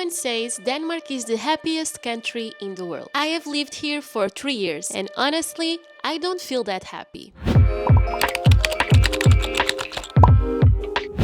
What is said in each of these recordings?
Everyone says Denmark is the happiest country in the world. I have lived here for 3 years and honestly, I don't feel that happy.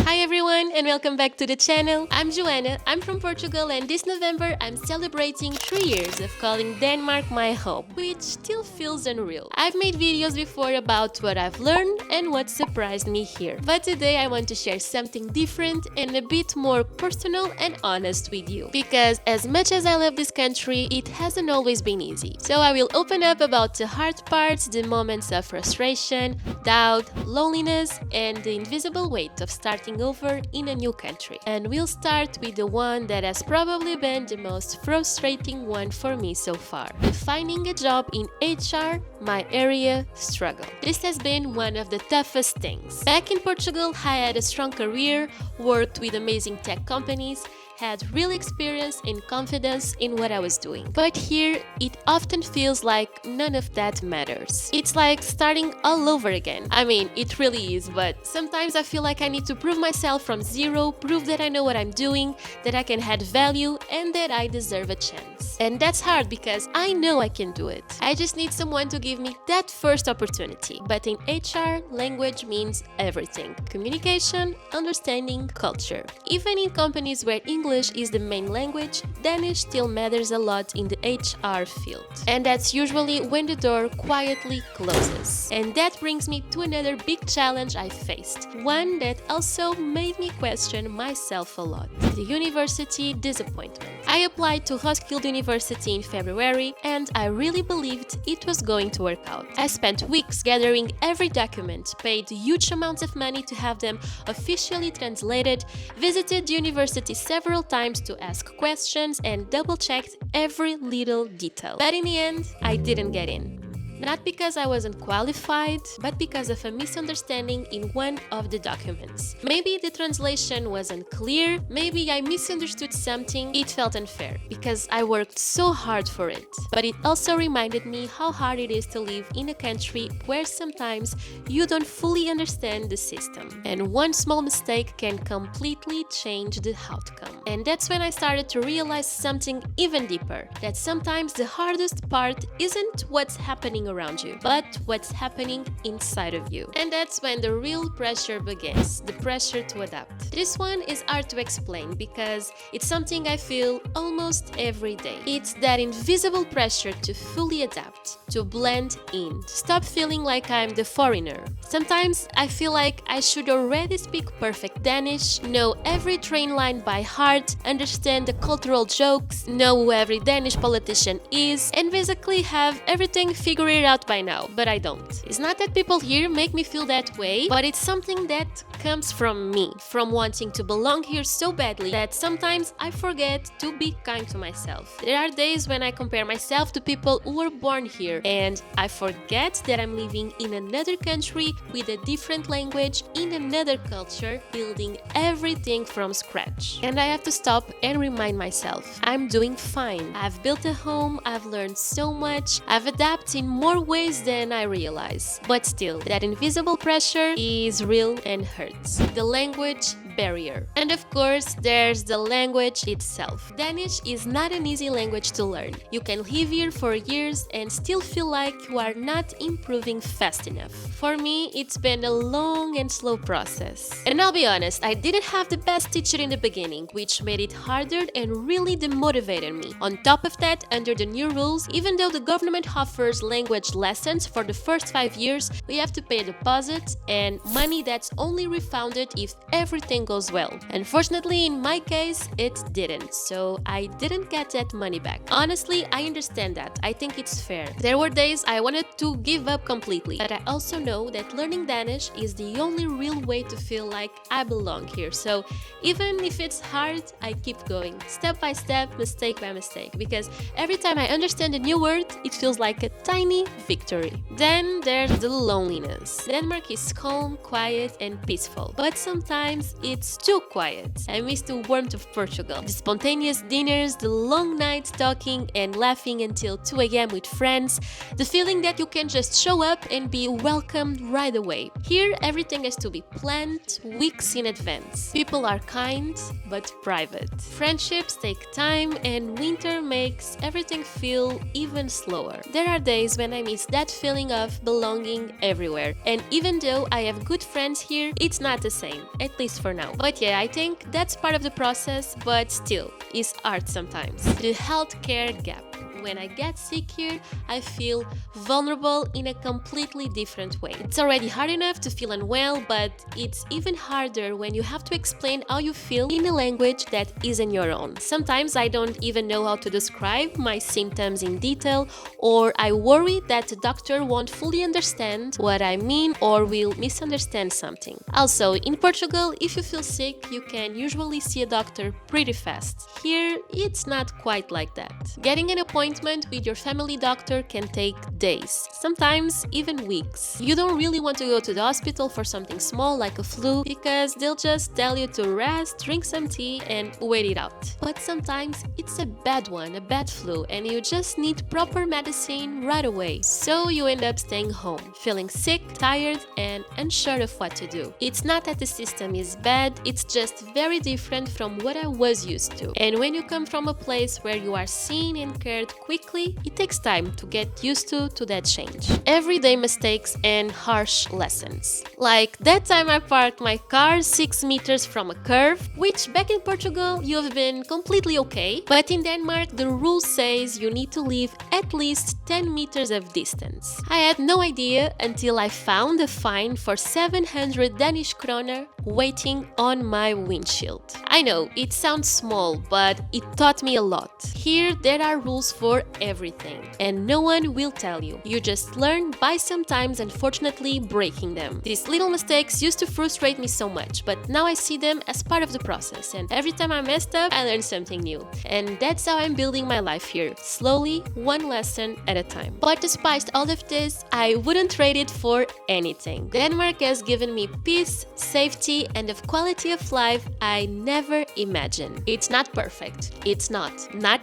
Hi everyone and welcome back to the channel. I'm Joanna, I'm from Portugal and this November I'm celebrating 3 years of calling Denmark my home, which still feels unreal. I've made videos before about what I've learned and what surprised me here. But today I want to share something different and a bit more personal and honest with you. Because as much as I love this country, it hasn't always been easy. So I will open up about the hard parts, the moments of frustration, doubt, loneliness and the invisible weight of starting over in a new country. And we'll start with the one that has probably been the most frustrating one for me so far. Finding a job in HR, my area struggle. This has been one of the toughest things. Back in Portugal, I had a strong career, worked with amazing tech companies, had real experience and confidence in what I was doing. But here, it often feels like none of that matters. It's like starting all over again. I mean, it really is, but sometimes I feel like I need to prove myself from zero, prove that I know what I'm doing, that I can add value, and that I deserve a chance. And that's hard because I know I can do it. I just need someone to give me that first opportunity. But in HR, language means everything. Communication, understanding, culture. Even in companies where English is the main language, Danish still matters a lot in the HR field. And that's usually when the door quietly closes. And that brings me to another big challenge I faced. One that also made me question myself a lot. The university disappointment. I applied to Roskilde University in February and I really believed it was going to work out. I spent weeks gathering every document, paid huge amounts of money to have them officially translated, visited the university several times to ask questions and double-checked every little detail. But in the end, I didn't get in. Not because I wasn't qualified, but because of a misunderstanding in one of the documents. Maybe the translation wasn't clear, maybe I misunderstood something, it felt unfair, because I worked so hard for it. But it also reminded me how hard it is to live in a country where sometimes you don't fully understand the system. And one small mistake can completely change the outcome. And that's when I started to realize something even deeper, that sometimes the hardest part isn't what's happening around you, but what's happening inside of you. And that's when the real pressure begins, the pressure to adapt. This one is hard to explain because it's something I feel almost every day. It's that invisible pressure to fully adapt, to blend in, to stop feeling like I'm the foreigner. Sometimes I feel like I should already speak perfect Danish, know every train line by heart, understand the cultural jokes, know who every Danish politician is, and basically have everything figured out by now, but I don't. It's not that people here make me feel that way, but it's something that comes from me, from wanting to belong here so badly that sometimes I forget to be kind to myself. There are days when I compare myself to people who were born here and I forget that I'm living in another country with a different language, in another culture, building everything from scratch. And I have to stop and remind myself, I'm doing fine. I've built a home, I've learned so much, I've adapted in more ways than I realize. But still, that invisible pressure is real and hurts. The language barrier. And of course, there's the language itself. Danish is not an easy language to learn. You can live here for years and still feel like you are not improving fast enough. For me, it's been a long and slow process. And I'll be honest, I didn't have the best teacher in the beginning, which made it harder and really demotivated me. On top of that, under the new rules, even though the government offers language lessons for the first 5 years, we have to pay a deposit and money that's only refunded if everything goes well. Unfortunately, in my case, it didn't, so I didn't get that money back. Honestly, I understand that. I think it's fair. There were days I wanted to give up completely, but I also know that learning Danish is the only real way to feel like I belong here. So even if it's hard, I keep going, step by step, mistake by mistake, because every time I understand a new word, it feels like a tiny victory. Then there's the loneliness. Denmark is calm, quiet, and peaceful, but sometimes it's too quiet. I miss the warmth of Portugal, the spontaneous dinners, the long nights talking and laughing until 2 a.m. with friends, the feeling that you can just show up and be welcomed right away. Here, everything has to be planned weeks in advance. People are kind, but private. Friendships take time, and winter makes everything feel even slower. There are days when I miss that feeling of belonging everywhere, and even though I have good friends here, it's not the same, at least for now. But yeah, I think that's part of the process, but still, it's hard sometimes. The healthcare gap. When I get sick here, I feel vulnerable in a completely different way. It's already hard enough to feel unwell, but it's even harder when you have to explain how you feel in a language that isn't your own. Sometimes I don't even know how to describe my symptoms in detail, or I worry that the doctor won't fully understand what I mean or will misunderstand something. Also, in Portugal, if you feel sick, you can usually see a doctor pretty fast. Here, it's not quite like that. Getting an appointment with your family doctor can take days, sometimes even weeks. You don't really want to go to the hospital for something small like a flu because they'll just tell you to rest, drink some tea and wait it out. But sometimes it's a bad one, a bad flu, and you just need proper medicine right away. So you end up staying home, feeling sick, tired and unsure of what to do. It's not that the system is bad, it's just very different from what I was used to. And when you come from a place where you are seen and cared quickly, it takes time to get used to that change. Everyday mistakes and harsh lessons. Like that time I parked my car 6 meters from a curve, which back in Portugal you have been completely okay, but in Denmark the rule says you need to leave at least 10 meters of distance. I had no idea until I found a fine for 700 Danish kroner waiting on my windshield. I know, it sounds small, but it taught me a lot. Here there are rules for everything, and no one will tell you. You just learn by sometimes unfortunately breaking them. These little mistakes used to frustrate me so much, but now I see them as part of the process, and every time I messed up, I learned something new. And that's how I'm building my life here, slowly, one lesson at a time. But despite all of this, I wouldn't trade it for anything. Denmark has given me peace, safety, and a quality of life I never imagined. It's not perfect. It's not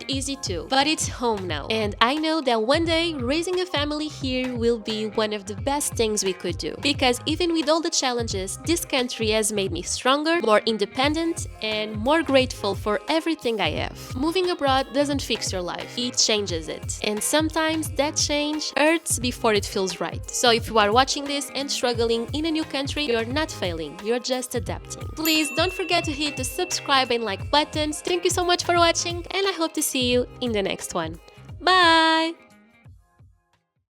easy too, but it's home now. And I know that one day raising a family here will be one of the best things we could do. Because even with all the challenges, this country has made me stronger, more independent, and more grateful for everything I have. Moving abroad doesn't fix your life, it changes it. And sometimes that change hurts before it feels right. So if you are watching this and struggling in a new country, you're not failing, you're just adapting. Please don't forget to hit the subscribe and like buttons. Thank you so much for watching, and I hope to see you in the next one. Bye!